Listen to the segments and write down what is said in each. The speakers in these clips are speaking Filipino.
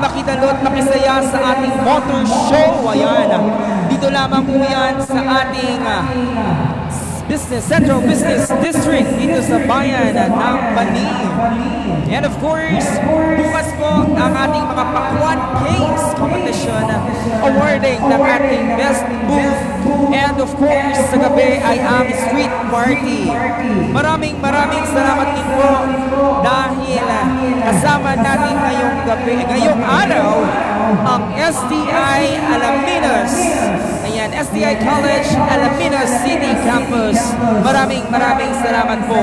makidalo at makisaya sa ating motor show. Ayan, dito lamang po yan sa ating Central Business District dito sa bayan ng Banig. And of course, bukas po ang ating mga Pakwan Games Competition awarding ng ating best booth. And of course, sa gabi ay ang street party. Maraming salamat din po dahil kasama natin ngayong araw ang STI Alaminos. Ayan, STI College Alaminos City Campus. Maraming salamat po.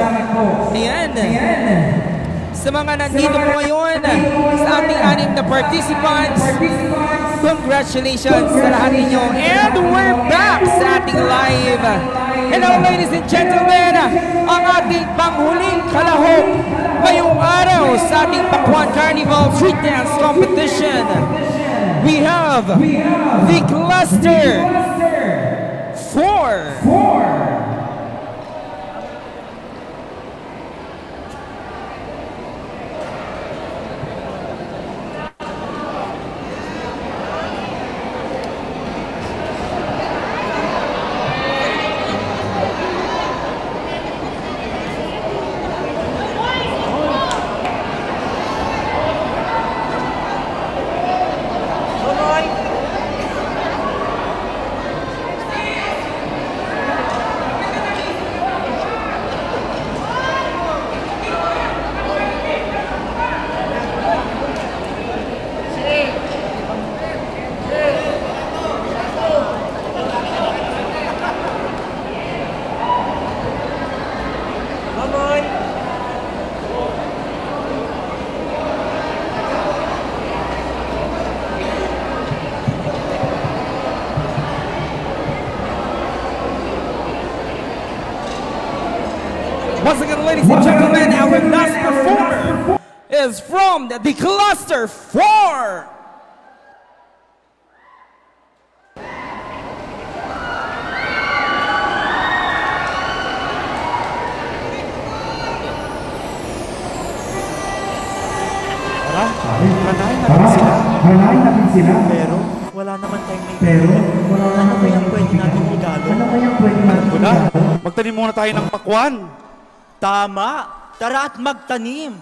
Ayan. Sa mga nandito po ngayon, sa ating 6 na participants, congratulations sa lahat ninyo. And we're back sa ating live. Hello ladies and gentlemen, ang ating panghuling kalahok ngayong araw sa ating Pakwan Carnival Street Dance Competition. We have the Cluster 4. Once again, ladies and gentlemen, our last performer is from the Cluster 4. Hanayin natin sila. Pero wala naman tayong may ano kayang pwede natin igalo? Magtanim muna tayo ng pakwan. Tama! Tara at magtanim!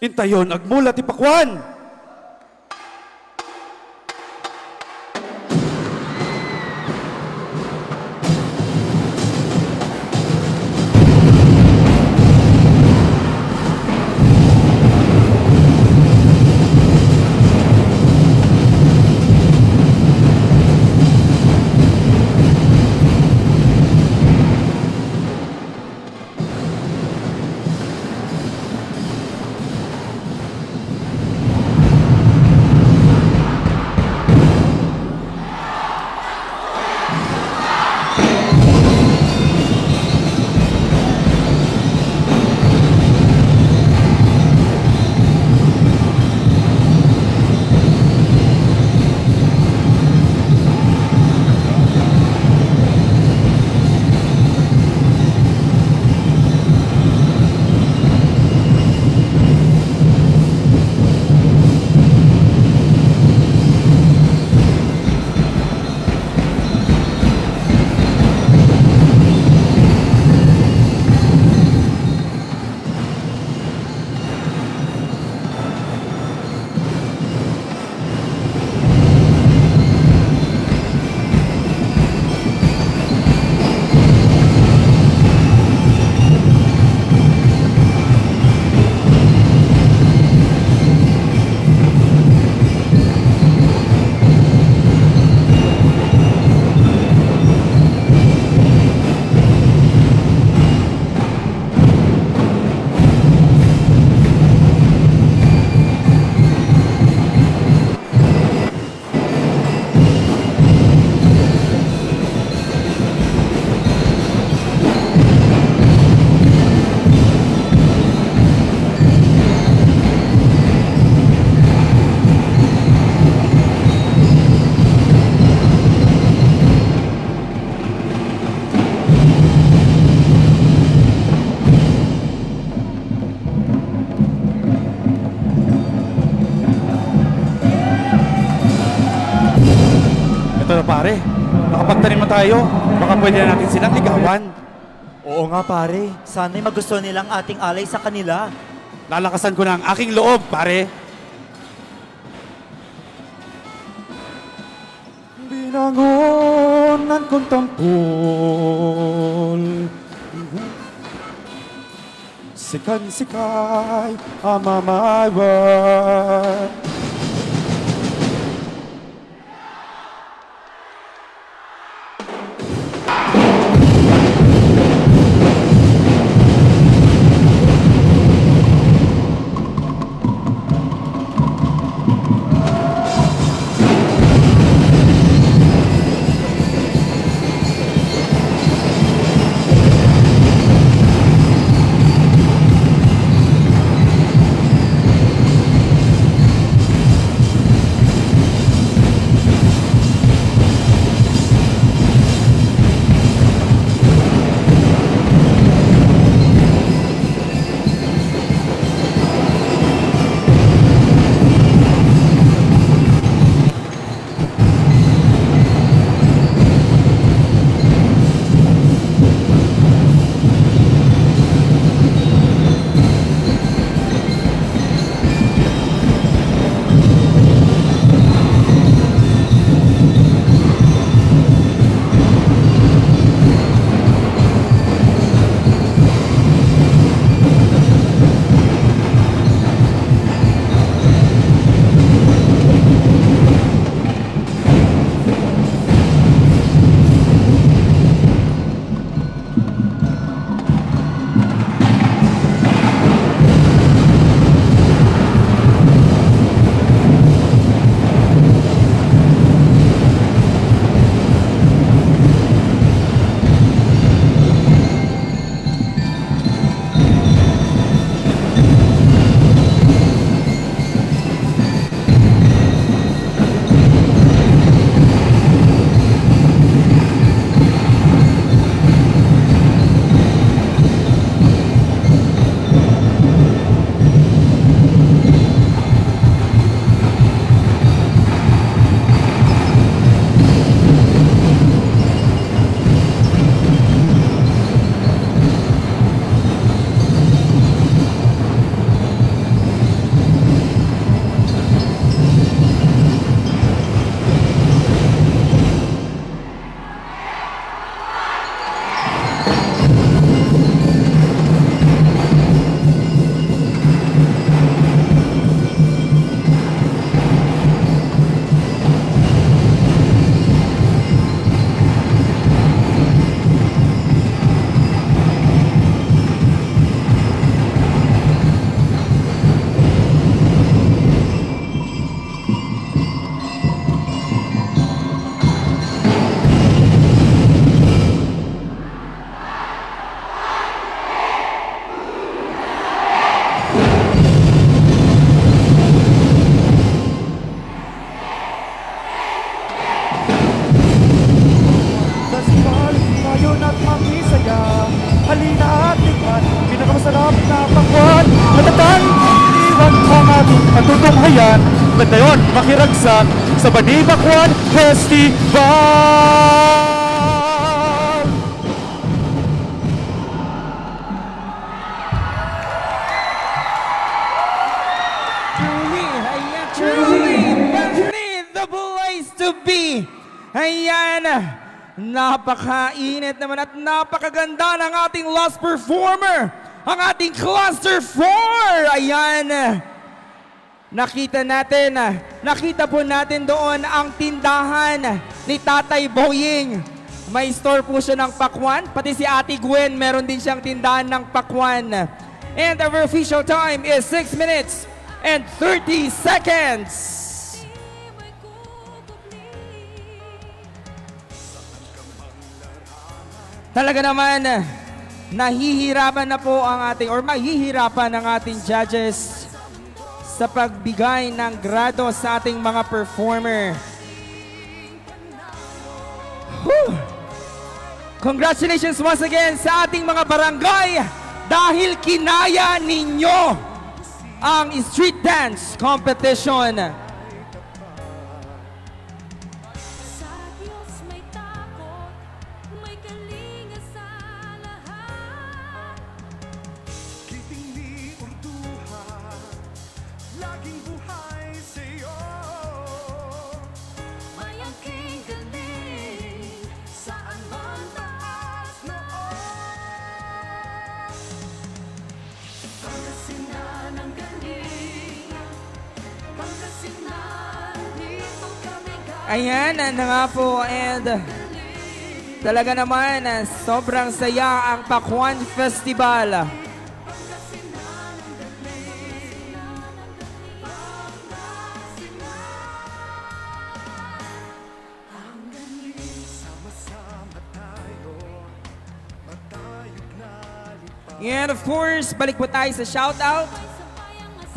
Intayon, agmula ti pakwan! pare. Nakapagtanim na tayo. Baka pwede na natin silang ligawan. Oo nga pare, sana'y magustuhan nilang ating alay sa kanila. Lalakasan ko na ang aking loob, pare. Binangonan kong tampol, sikan-sikay ang mamawan. Matutunghayan, banda yun, makiragsak sa Bani Bakwan Festival! Truly, Bani, the place to be! Ayan, napakainit naman at napakaganda ng ating last performer, ang ating Cluster 4! Ayan, nakita po natin doon ang tindahan ni Tatay Boying. May store po siya ng pakwan, pati si Ate Gwen meron din siyang tindahan ng pakwan. And our official time is 6 minutes and 30 seconds. Talaga naman, nahihirapan na po ang ating, or mahihirapan ang ating judges sa pagbigay ng grado sa ating mga performer. Whew. Congratulations once again sa ating mga barangay dahil kinaya ninyo ang street dance competition. Ayan, na nga po, and talaga naman, sobrang saya ang Pakwan Festival. And of course, balik po tayo sa shoutout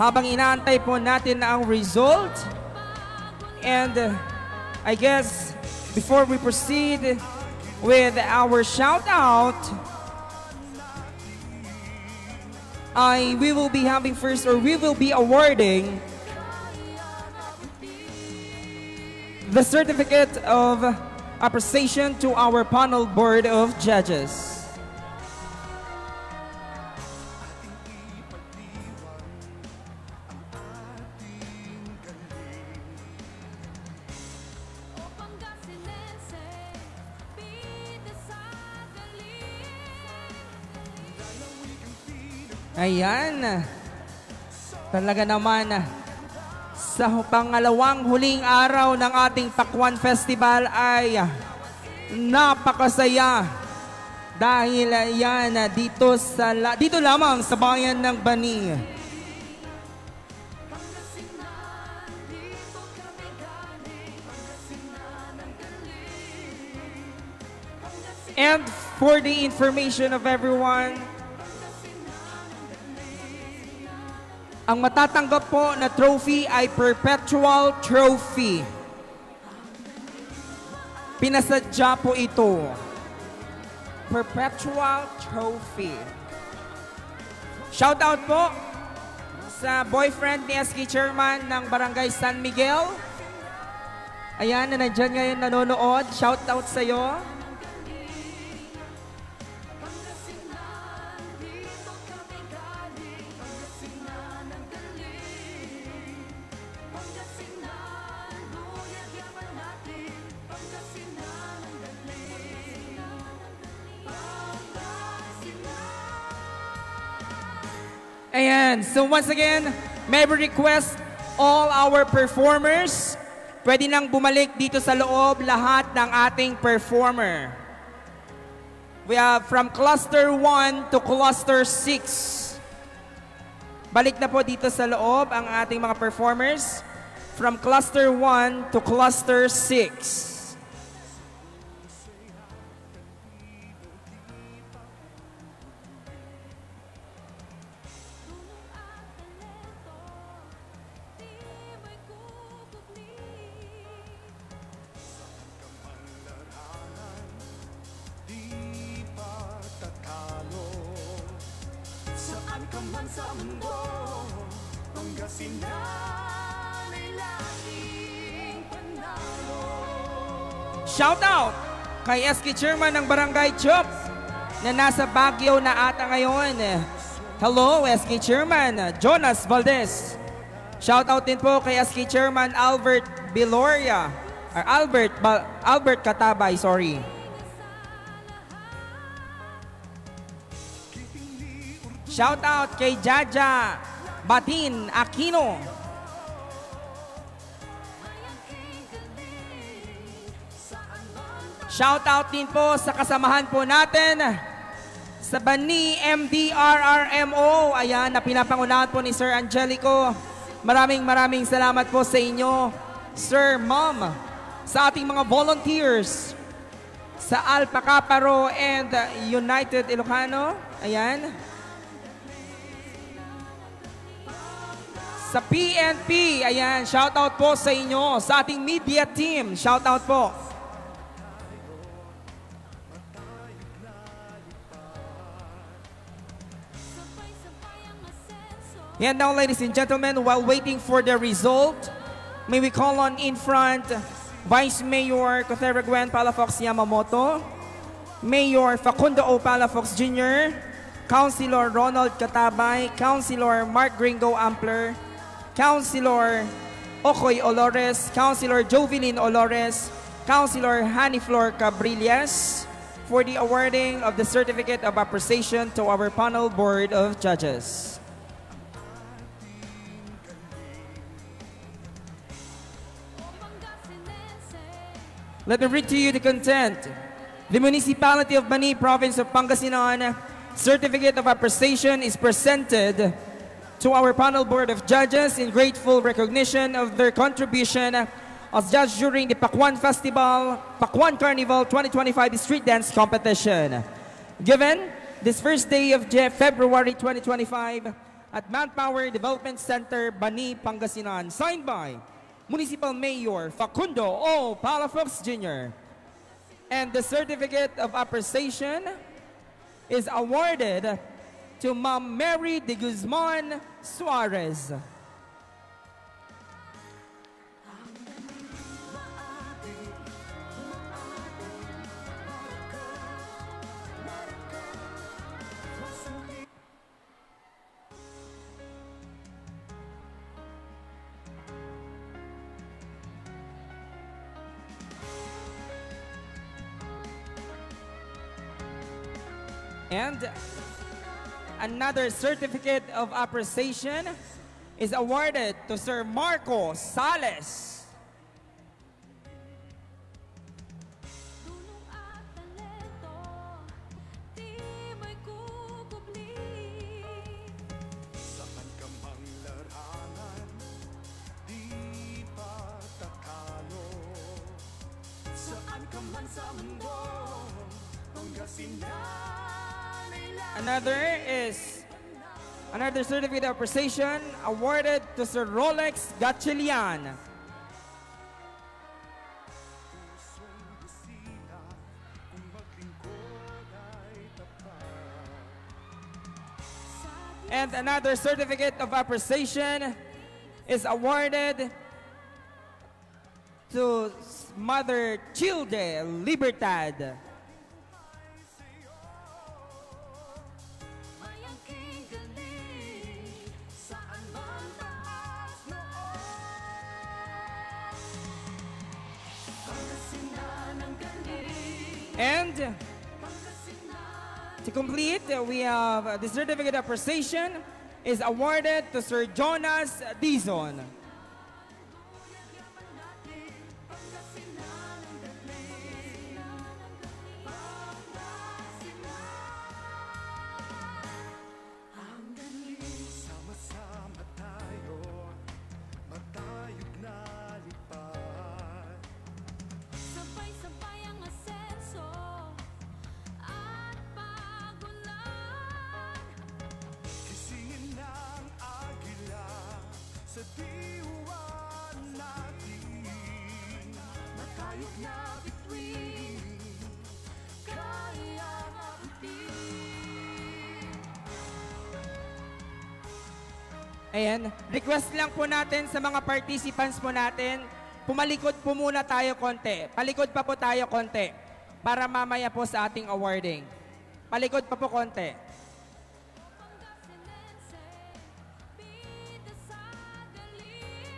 habang inaantay po natin na ang result. And I guess before we proceed with our shoutout, we will be having first, or we will be awarding the certificate of appreciation to our panel board of judges. Ayan, talaga naman sa pangalawang huling araw ng ating Pakwan Festival ay napakasaya dahil yan dito lamang sa bayan ng Bani. And for the information of everyone, ang matatanggap po na trophy ay perpetual trophy. Pinasadya po ito. Perpetual trophy. Shoutout po sa boyfriend ni SK Chairman ng Barangay San Miguel. Ayan, na nandyan ngayon nanonood. Shoutout sa'yo. Ayan, so once again, may we request all our performers, pwede nang bumalik dito sa loob lahat ng ating performer. We have from Cluster 1 to Cluster 6. Balik na po dito sa loob ang ating mga performers from Cluster 1 to Cluster 6. Shout out kay SK Chairman ng Barangay Chop na nasa Baguio na ata ngayon. Hello, SK Chairman Jonas Valdez. Shout out din po kay SK Chairman Albert Biloria. Or Albert Katabay, sorry. Shout out kay Jaja Batin Aquino. Shout out din po sa kasamahan po natin sa Bani MDRRMO. Ayan, na pinapangunahan po ni Sir Angelico. Maraming salamat po sa inyo, Sir, Ma'am, sa ating mga volunteers sa Alpha Kappa Rho and United Ilocano. Ayan. Sa PNP, ayan, shout out po sa inyo, sa ating media team. Shout out po. And now, ladies and gentlemen, while waiting for the result, may we call on in front Vice Mayor Cothera Palafox Yamamoto, Mayor Facundo O. Palafox Jr., Councilor Ronald Katabay, Councilor Mark Gringo Ampler, Councilor Okoy Olores, Councilor Jovelyn Olores, Councilor Haniflor Cabrillas, for the awarding of the Certificate of Appreciation to our panel board of judges. Let me read to you the content. The Municipality of Bani, Province of Pangasinan, Certificate of Appreciation is presented to our panel board of judges in grateful recognition of their contribution as judge during the Pakwan Festival, Pakwan Carnival 2025 Street Dance Competition. Given this first day of February 2025 at Manpower Development Center, Bani, Pangasinan, signed by Municipal Mayor Facundo O. Palafox Jr. And the Certificate of Appreciation is awarded to Ma'am Mary de Guzman Suarez. And another certificate of appreciation is awarded to Sir Marco Sales. Saan ka mang larangan, di patatalo. Saan ka man sa mundo, Pangasinan. Another certificate of appreciation awarded to Sir Rolex Gatchelian. And another certificate of appreciation is awarded to Mother Childe Libertad. And to complete, we have the certificate of appreciation is awarded to Sir Jonas Dizon. Sama-sama tayo, matayog na lipad. Sabay-sabay ang asenso at pagulan. Kisingin ng agila sa diwan natin. Matayog na bituin, kaya mabutin. Ayan, request lang po natin sa mga participants po natin, pumalikod po muna tayo konti. Palikod pa po tayo konti para mamaya po sa ating awarding. Palikod pa po konti. Bida sa galing.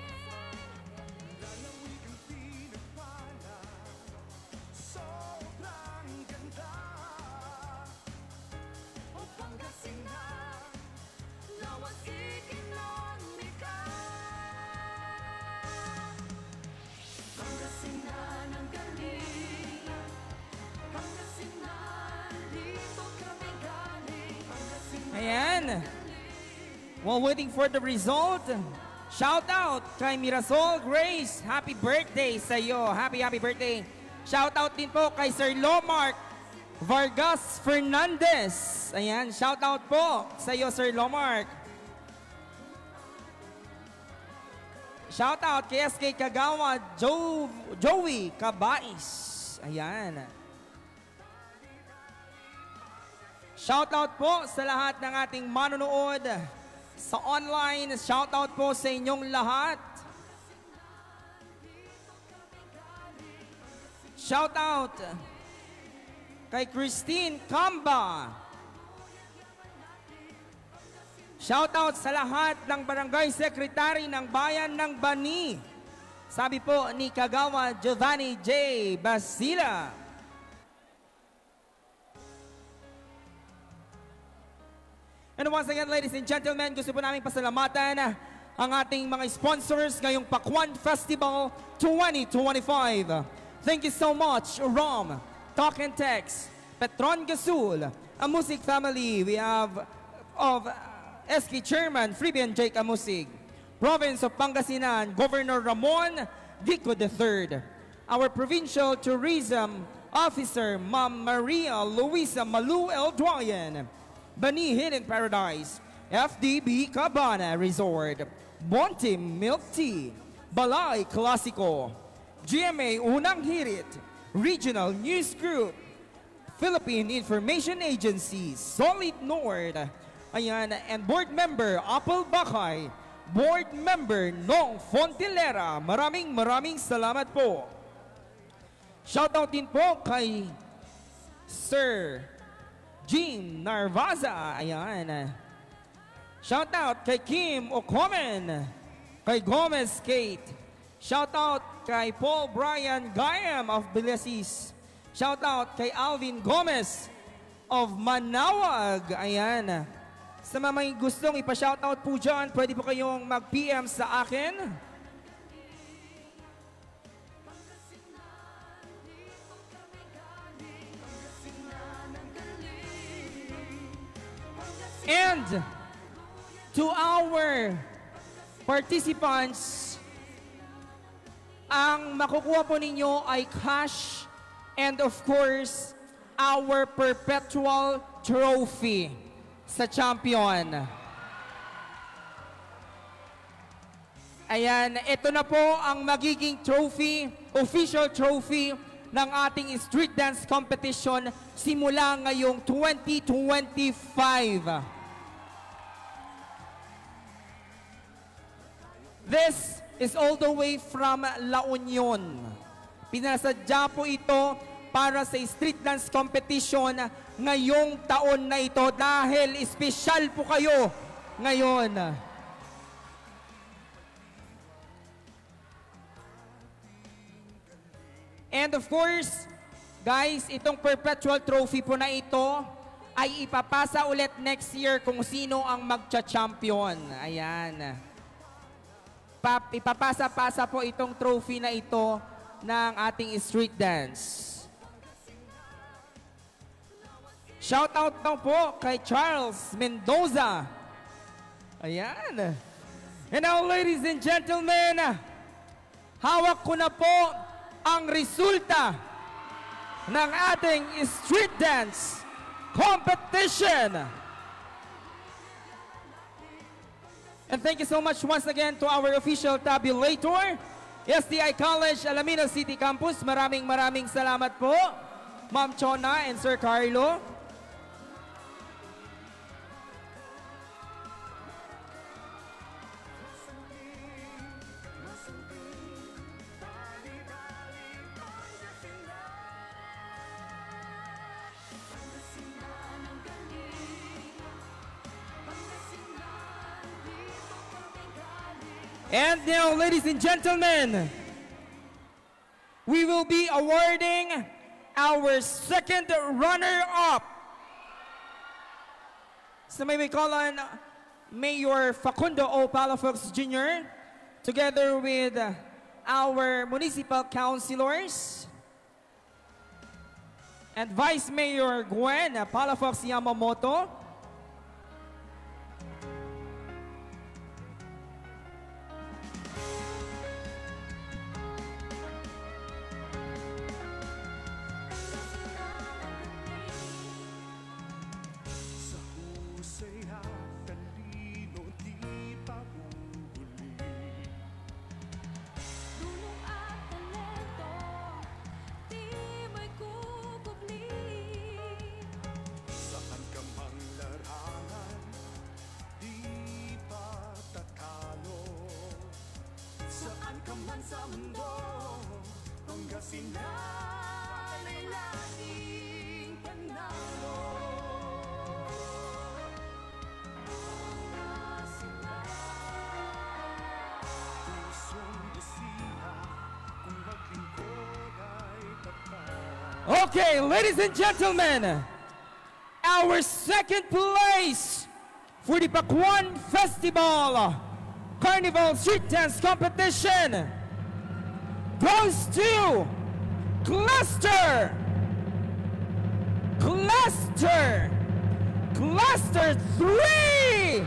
Lalawig ang pinagpala, sobrang ganda. O Pangasinan, lawas ekonomika. Pangasinan ang galing. Pangasinan, dito kami galing. Pangasinan. Ayan. While waiting for the result, shout out kay Mirasol Grace. Happy birthday sa iyo. Happy birthday. Shout out din po kay Sir Lomark Vargas Fernandez. Ayan, shout out po sa iyo, Sir Lomark. Shout out kay SK Kagawa Joey Cabais. Ayan. Shout out po sa lahat ng ating manonood sa online. Shout out po sa inyong lahat. Shout out kay Christine Camba. Shout out sa lahat ng barangay secretary ng bayan ng Bani. Sabi po ni Kagawa Giovanni J. Basila. And once again, ladies and gentlemen, gusto po namin pasalamatan ang ating mga sponsors ngayong Pakwan Festival 2025. Thank you so much, Rom, Talk and Text, Petron Gasul, a music family. We have of SK Chairman Fribian Jake Amusig, Province of Pangasinan, Governor Ramon Dico III, our Provincial Tourism Officer, Ma'am Maria Luisa Malu El Duayan, Bani Hidden Paradise, FDB Cabana Resort, Bontim Milk Tea, Balay Clasico, GMA Unang Hirit, Regional News Group, Philippine Information Agency, Solid Nord, ayan, and board member Apple Bakay, board member Nong Fontilera. Maraming salamat po. Shoutout din po kay Sir Jean Narvaza, ayan. Shoutout kay Kim Okomen, kay Gomez Kate. Shoutout kay Paul Brian Gayam of Bilasis. Shoutout kay Alvin Gomez of Manawag. Ayan. Sa mga may gustong ipa-shoutout po dyan, pwede po kayong mag-PM sa akin. And to our participants, ang makukuha po ninyo ay cash and of course, our perpetual trophy sa champion. Ayan, ito na po ang magiging trophy, official trophy ng ating street dance competition simula ngayong 2025. This is all the way from La Union. Pinasadya po ito para sa street dance competition ngayong taon na ito dahil espesyal po kayo ngayon. And of course, guys, itong perpetual trophy po na ito ay ipapasa ulit next year kung sino ang magcha-champion. Ayan. Ipapasa-pasa po itong trophy na ito ng ating street dance. Shoutout daw po kay Charles Mendoza. Ayan. And now, ladies and gentlemen, hawak ko na po ang resulta ng ating street dance competition. And thank you so much once again to our official tabulator, STI College, Alamino City Campus. Maraming salamat po, Ma'am Chona and Sir Carlo. And now, ladies and gentlemen, we will be awarding our second runner-up. So may we call on Mayor Facundo O. Palafox Jr. together with our municipal councilors and Vice Mayor Gwen Palafox Yamamoto. Okay, ladies and gentlemen, our second place for the Pakwan Festival Carnival Street Dance Competition goes to Cluster! Cluster! Cluster 3!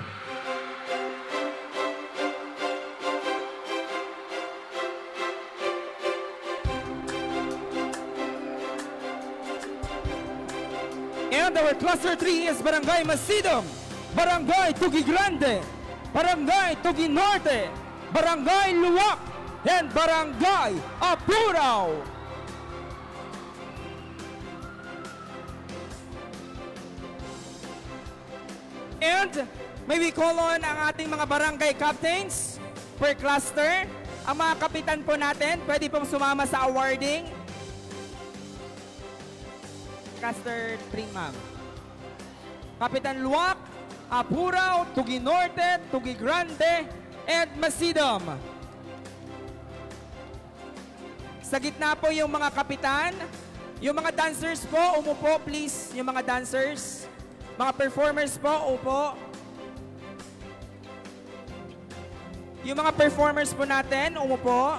And our cluster 3 is Barangay Masidong, Barangay Tugi Grande, Barangay Tugi Norte, Barangay Luwak, and Barangay Apurao. And may we call on ang ating mga barangay captains per cluster. Ang mga kapitan po natin, pwede pong sumama sa awarding. Cluster 3, ma'am. Kapitan Luwak, Apurao, Tugi Norte, Tugi Grande, and Masidom. Sa gitna po yung mga kapitan. Yung mga dancers po, umupo please. Yung mga dancers. Mga performers po, upo. Yung mga performers po natin, umupo.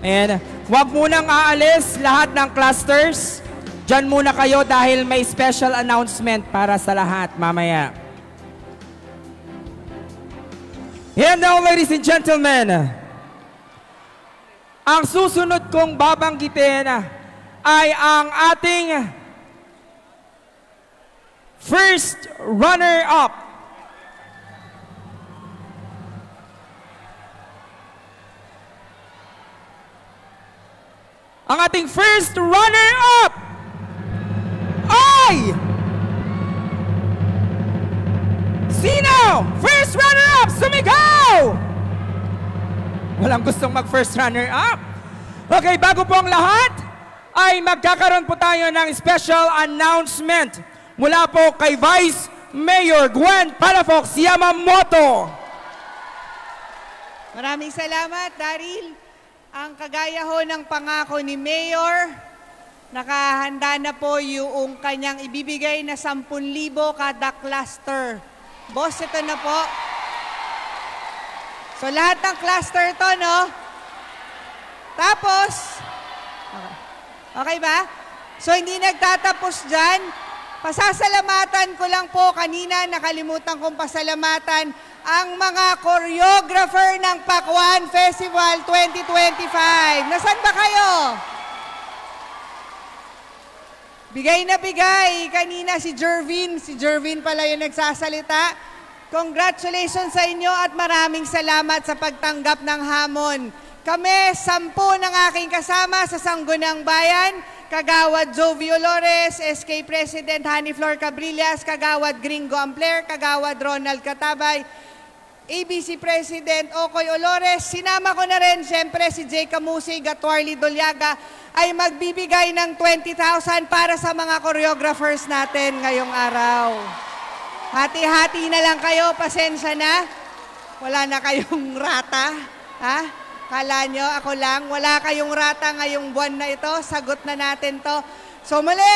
And wag munang aalis lahat ng clusters. Diyan muna kayo dahil may special announcement para sa lahat mamaya. And now, ladies and gentlemen, ang susunod kong babanggitin ay ang ating first runner-up. Ang ating first runner-up ay sino? First runner-up, sumigaw! Walang gustong mag-first runner-up. Okay, bago po ang lahat, ay magkakaroon po tayo ng special announcement mula po kay Vice Mayor Gwen Palafox Yamamoto. Maraming salamat, Daryl. Ang kagaya ho ng pangako ni Mayor, nakahanda na po yung kanyang ibibigay na 10,000 kada cluster. Boss, ito na po. So lahat ng cluster to, no? Tapos, okay ba? So hindi nagtatapos dyan. Pasasalamatan ko lang po, kanina nakalimutan kong pasalamatan ang mga choreographer ng Pakwan Festival 2025. Nasaan ba kayo? Bigay na bigay. Kanina si Jervin. Si Jervin pala yung nagsasalita. Congratulations sa inyo at maraming salamat sa pagtanggap ng hamon. Kami, 10 ng aking kasama sa Sangguniang Bayan. Kagawad Jovi Olores, SK President Honey Flor Cabrillas, Kagawad Gringo Ampler, Kagawad Ronald Katabay, ABC President Okoy Olores, sinama ko na rin siyempre si Jay Camusig at Warly Doliaga ay magbibigay ng 20,000 para sa mga choreographers natin ngayong araw. Hati-hati na lang kayo, pasensya na. Wala na kayong rata. Ha? Kala nyo, ako lang. Wala kayong rata ngayong buwan na ito. Sagot na natin to. So muli,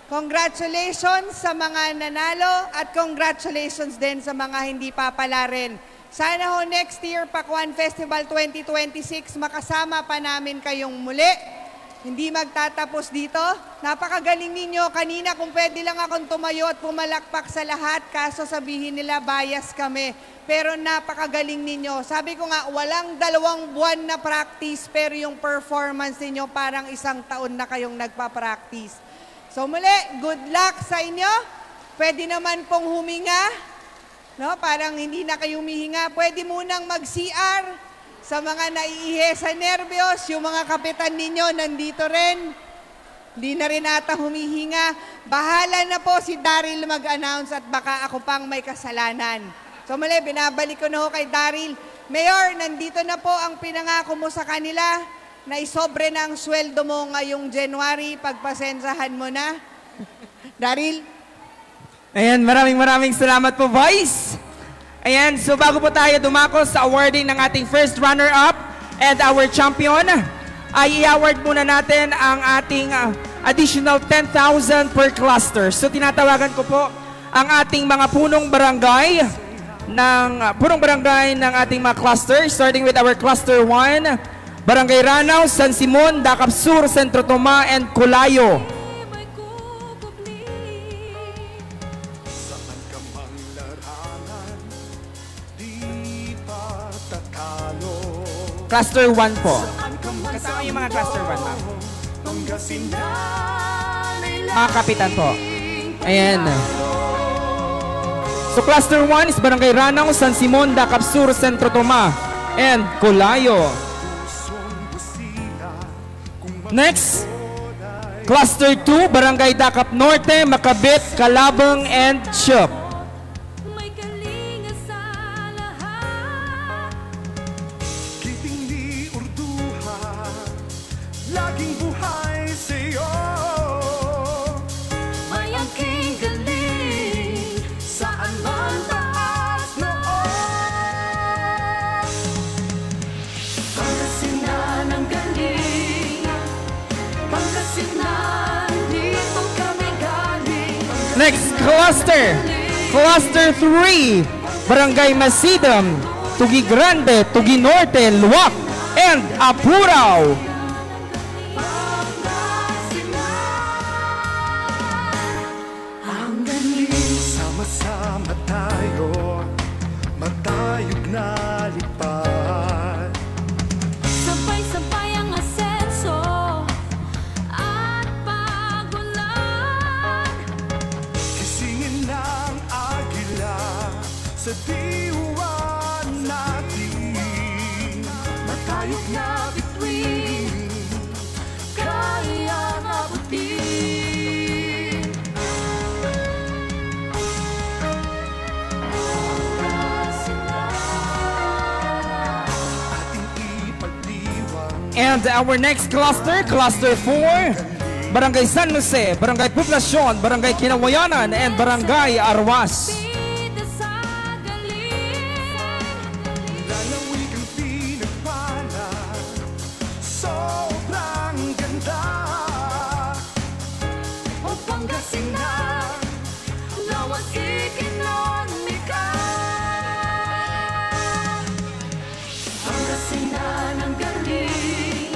congratulations sa mga nanalo at congratulations din sa mga hindi papala rin. Sana ho next year, Pakwan Festival 2026, makasama pa namin kayong muli. Hindi magtatapos dito. Napakagaling ninyo. Kanina kung pwede lang akong tumayo at pumalakpak sa lahat, kaso sabihin nila bias kami. Pero napakagaling ninyo. Sabi ko nga, walang 2 buwan na practice, pero yung performance ninyo parang 1 taon na kayong nagpa-practice. So muli, good luck sa inyo. Pwede naman pong huminga. No? Parang hindi na kayo humihinga. Pwede munang mag-CR. Sa mga naiihe sa nervyos, yung mga kapitan ninyo nandito rin. Di na rin ata humihinga. Bahala na po si Daryl mag-announce at baka ako pang may kasalanan. So muli, binabalik ko na ho kay Daryl. Mayor, nandito na po ang pinangako mo sa kanila na isobre na ang sweldo mo ngayong January. Pagpasensahan mo na. Daryl? Ayan, maraming salamat po, Vice. Ayan, so bago po tayo dumako sa awarding ng ating first runner-up and our champion, ay i-award muna natin ang ating additional 10,000 per cluster. So tinatawagan ko po ang ating mga punong barangay ng ating mga cluster, starting with our cluster 1, Barangay Ranaw, San Simon, Dakap Sur, Centro Toma, and Colayo. may kukupli. Cluster 1 po. Kasama yung mga cluster 1, ma'am. Mga kapitan po. Ayan. So cluster 1 is Barangay Ranaw, San Simon, Dakap Sur, Centro Toma, and Colayo. Next, cluster 2, Barangay Dakap Norte, Makabit, Calabang, and Chup. May kalinga sa lahat. Kiting ni Urduha, laging buhay sa'yo. May angking galing, saan man taas noon. Pangasinan ang galing, Pangasinan, dito kami galing. Next, cluster 3, Barangay Masidam, Tugi Grande, Tugi Norte, Luwak, and Apurao. Sama-sama tayo, matayog na lipad. Sabay-sabay ang asenso at pagulan. Kisingin ng agila sa diwa natin. Matayog na bituin, Kaya mabuti. ating ipagdiwang. And our next cluster, cluster 4, Barangay San Jose, Barangay Poblacion, Barangay Kinawayanan, and Barangay Arwas. Bida sa galing. Lalawig ang pinagpala, sobrang ganda. O Pangasinan, lawas ekonomika. Pangasinan ang galing,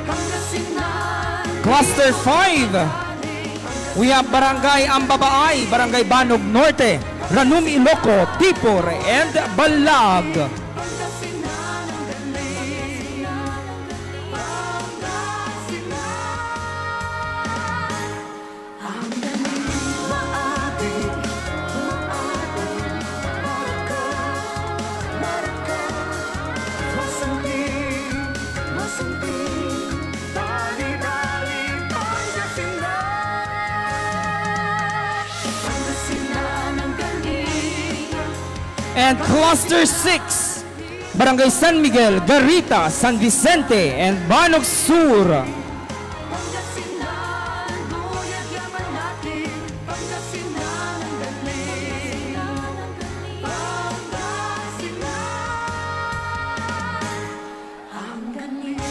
Pangasinan. Cluster 5, we have Barangay Ambabaay, Barangay Banog Norte, Ranum Iloco, Tipor, and Balag. Pangasinan ang galing, Pangasinan ang galing. Maating, Masanting, dali-dali, Pangasinan ang galing. And cluster 6, Barangay San Miguel, Garita, San Vicente, and Banog Sur. Pangasinan, buyag yaman natin. Pangasinan ang galing, Pangasinan ang galing.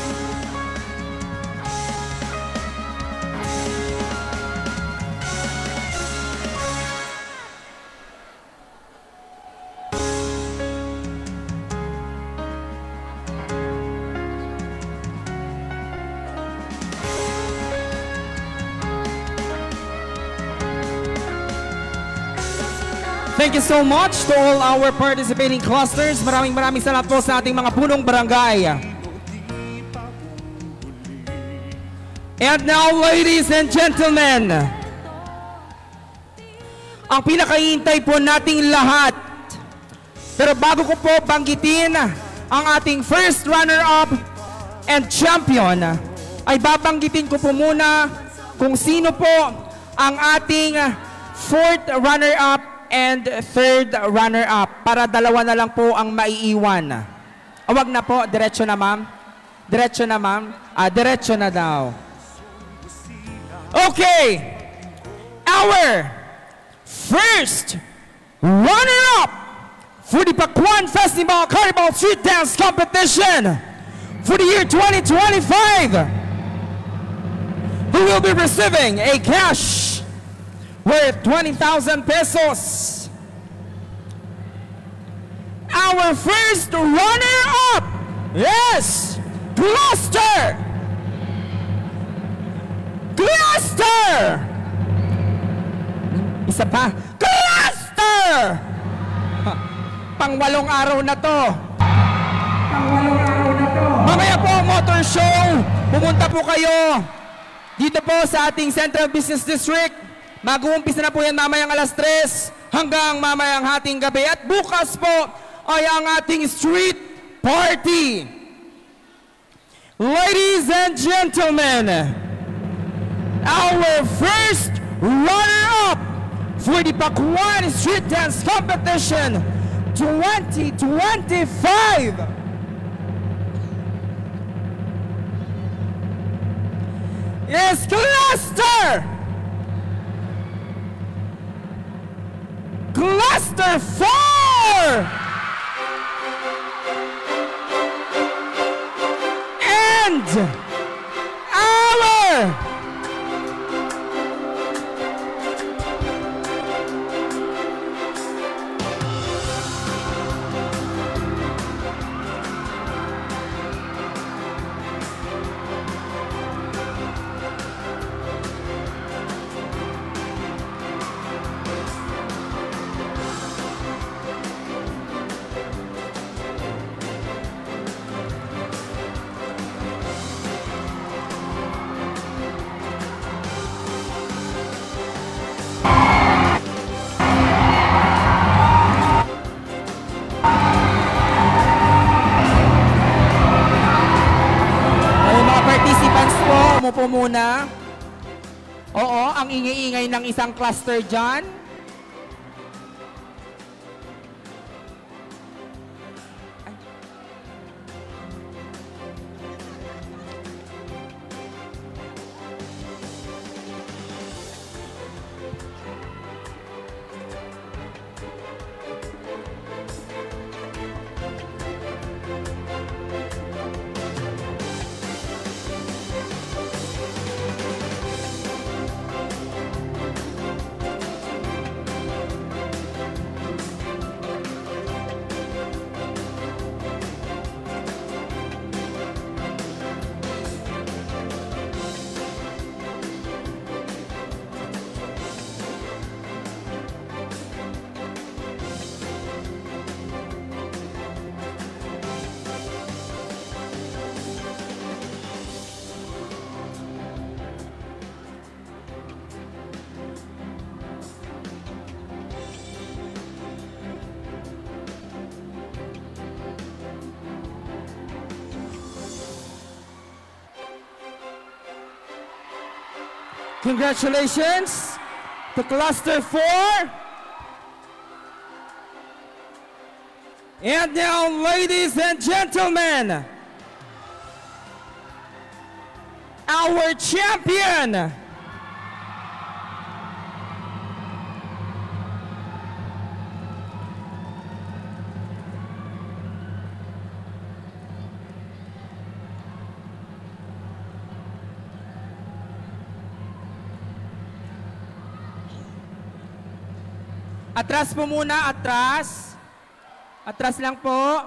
Thank you so much to all our participating clusters. Maraming salamat po sa ating mga punong barangay. And now, ladies and gentlemen, ang pinakahihintay po nating lahat. Pero bago ko po banggitin ang ating first runner-up and champion, ay babanggitin ko po muna kung sino po ang ating fourth runner-up and third runner-up para dalawa na lang po ang maiiwan. Wag na po, diretso na ma'am. Diretso na ma'am. Diretso na daw. Okay. Our first runner-up for the Pakuan Festival Carnival Street Dance Competition for the year 2025, who will be receiving a cash worth 20,000 pesos. Our first runner-up is Gloucester! Gloucester! Isa pa. Gloucester! Pang-walong araw na to. Pang-walong araw na to. Mamaya po, motor show. Pumunta po kayo dito po sa ating Central Business District. Mag-uumpisa na po yan mamayang alas 3 hanggang mamayang hating gabi. At bukas po ay ang ating street party. Ladies and gentlemen, our first runner-up for the Pakuan Street Dance Competition 2025 is Gloucester! Gloucester 4! And our po muna. Oo, ang ingay-ingay ng isang cluster dyan. Congratulations to Cluster 4. And now, ladies and gentlemen, our champion, atras po muna, atras. Atras lang po.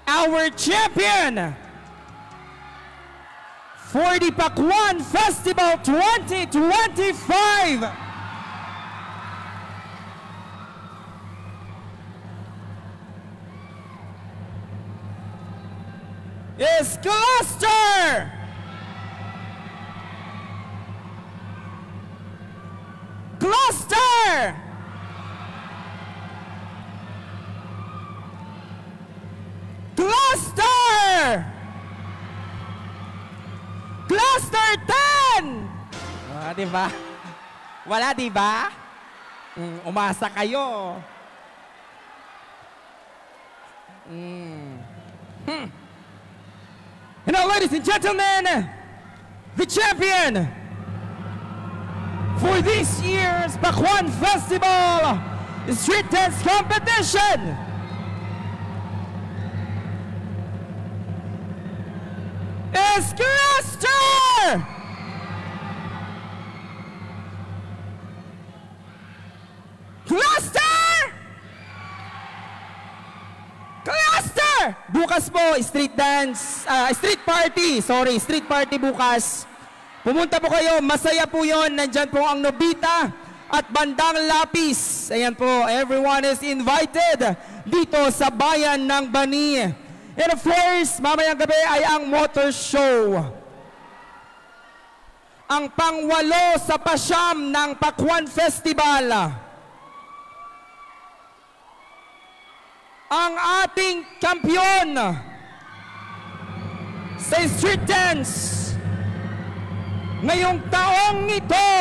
Our champion for the Pakuan Festival 2025 is Gloucester! Gloucester! Cluster 10! Diba? Wala, diba? Umasa kayo. And now, ladies and gentlemen, the champion for this year's Pakwan Festival Street Dance Competition is Cluster! Cluster! Cluster! Bukas po, street dance, street party bukas. Pumunta po kayo, masaya po yon. Nandyan po ang Nobita at Bandang Lapis. Ayan po, everyone is invited dito sa bayan ng Bani. And of course, mamayang gabi ay ang motor show. Ang pangwalo sa pasyam ng Pakwan Festival. Ang ating kampiyon sa street dance ngayong taong ito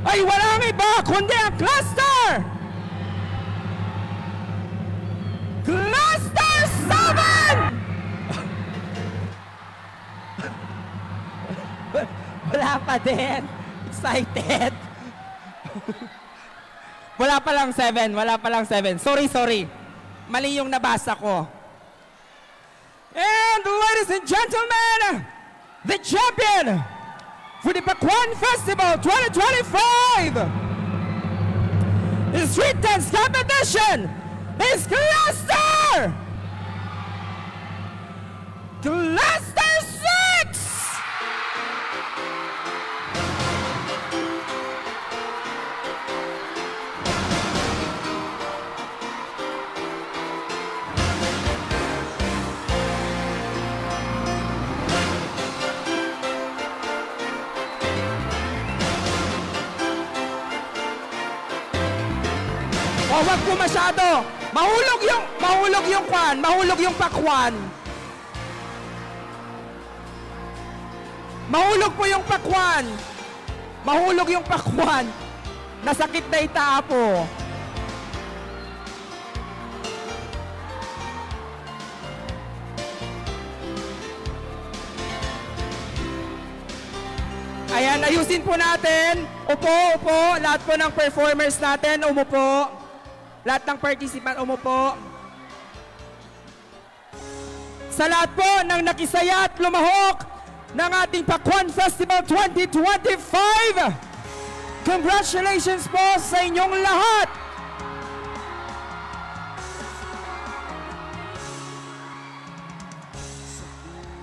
ay walang iba kundi ang Cluster! Cluster 7! Wala pa din. Excited. Wala pa lang 7. Sorry. Mali yung nabasa ko. And ladies and gentlemen, the champion for the Pakwan Festival 2025 the Street Dance Competition is Cluster 6! Oh, wag po masyado. Mahulog yung pakwan. Mahulog po yung pakwan. Mahulog yung pakwan. Nasakit na itaa po. Ayan, ayusin po natin. Upo. Lahat po ng performers natin, umupo. Lahat ng participant, umupo. Sa lahat po ng nakisaya at lumahok ng ating Pakwan Festival 2025, congratulations po sa inyong lahat!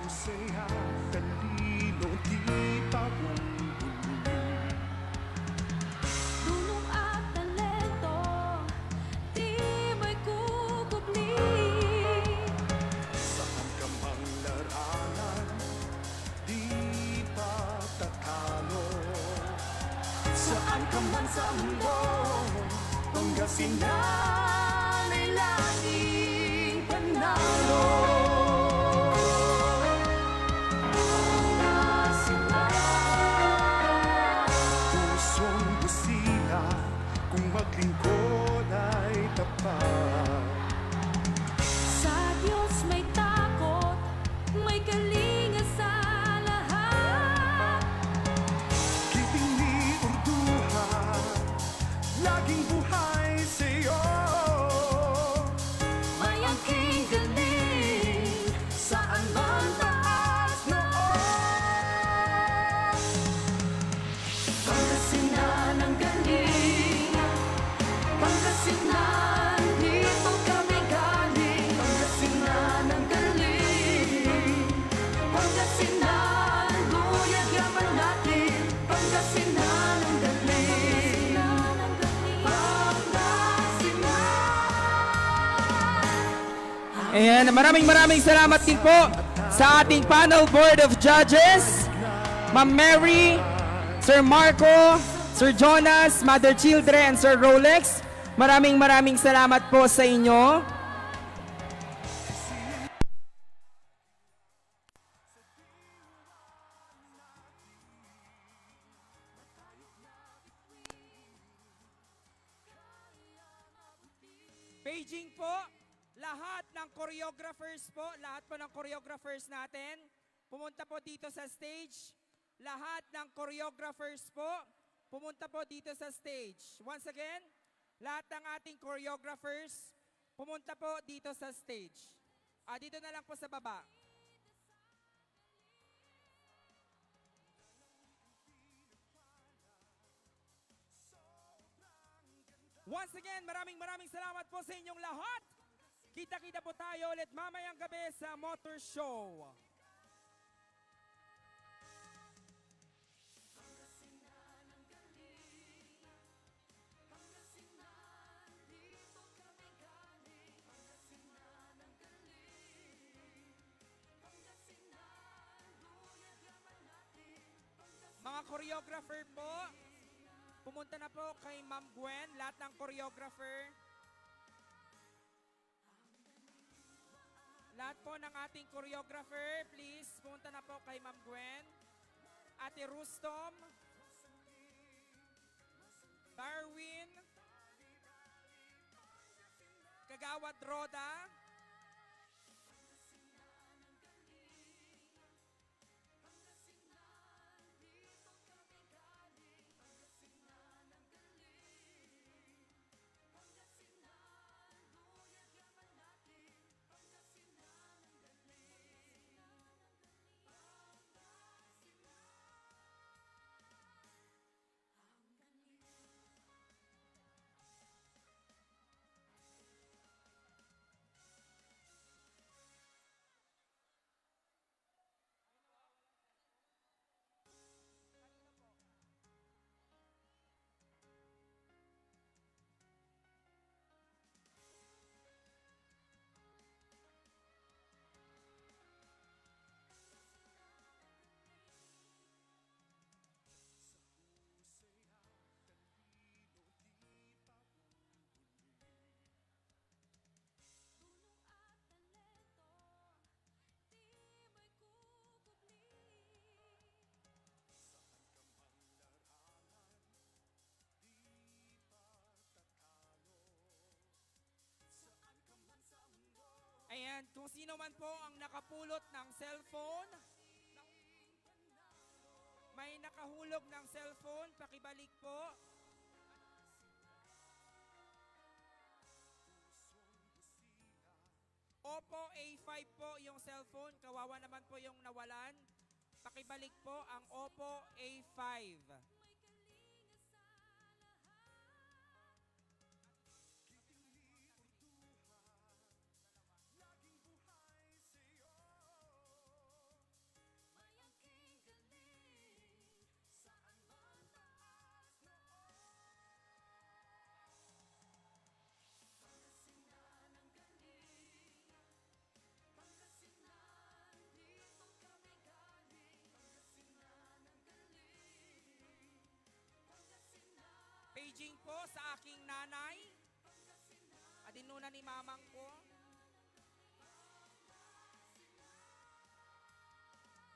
Saya talino di pagbubulo. Tulong at talento, di mo'y kukupli. Saan ka mang laranan, di patatalo. Saan ka man sa mundo, Pangasinan ay laging panalo. Pusong busina, kung maglingkod ay tapat. Sa Diyos may takot, may kalinga sa lahat. Kiting ni Urduha, laging buhay sa'yo. May angking galing, saan man taas noon. Pangasinan ang galing, Pangasinan, dito kami galing. Pangasinan ang galing, Pangasinan, buyag yaman natin. Pangasinan ang galing, Pangasinan. Ayan, maraming salamat din po sa ating panel board of judges. Ma'am Mary, Sir Marco, Sir Jonas, Mother Children, and Sir Rolex. Maraming salamat po sa inyo. Paging po, lahat ng choreographers po, lahat po ng choreographers natin, pumunta po dito sa stage. Lahat ng choreographers po, pumunta po dito sa stage. Once again, lahat ng ating choreographers, pumunta po dito sa stage. Dito na lang po sa baba. Once again, maraming salamat po sa inyong lahat. Kita-kita po tayo ulit mamayang gabi sa Motor Show. Pangasinan ang galing, Pangasinan, dito kami galing. Pangasinan ang galing, Pangasinan, luyag yaman natin. Mga choreographer po, pumunta na po kay Ma'am Gwen, lahat ng choreographer. Lahat po ng ating choreographer, please, pumunta na po kay Ma'am Gwen. Ate Rustom, Darwin, Kagawad Roda, Pangasinan, dito kami galing. Pangasinan ang galing, Pangasinan, luyag yaman natin. Pangasinan ang galing, Pangasinan ang galing. Tulong at talento, di mo'y kukubli. Saan ka mang larangan, di patatalo. Saan ka man sa mundo, Ayan, kung sino man po ang nakapulot ng cellphone, may nakahulog ng cellphone, pakibalik po. Oppo A5 po yung cellphone, kawawa naman po yung nawalan. Pakibalik po ang Oppo A5. May kalinga sa lahat. laging buhay sa'yo. May angking galing, saan man taas Pangasinan ang galing, Pangasinan, dito kami galing. Pangasinan ang galing, Pangasinan, Paging po sa aking nanay, adinuna ni mamang ko.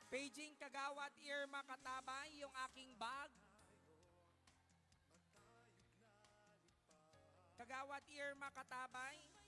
Paging Kagawad Irma Katabay, yung aking bag. Kagawad Irma Katabay.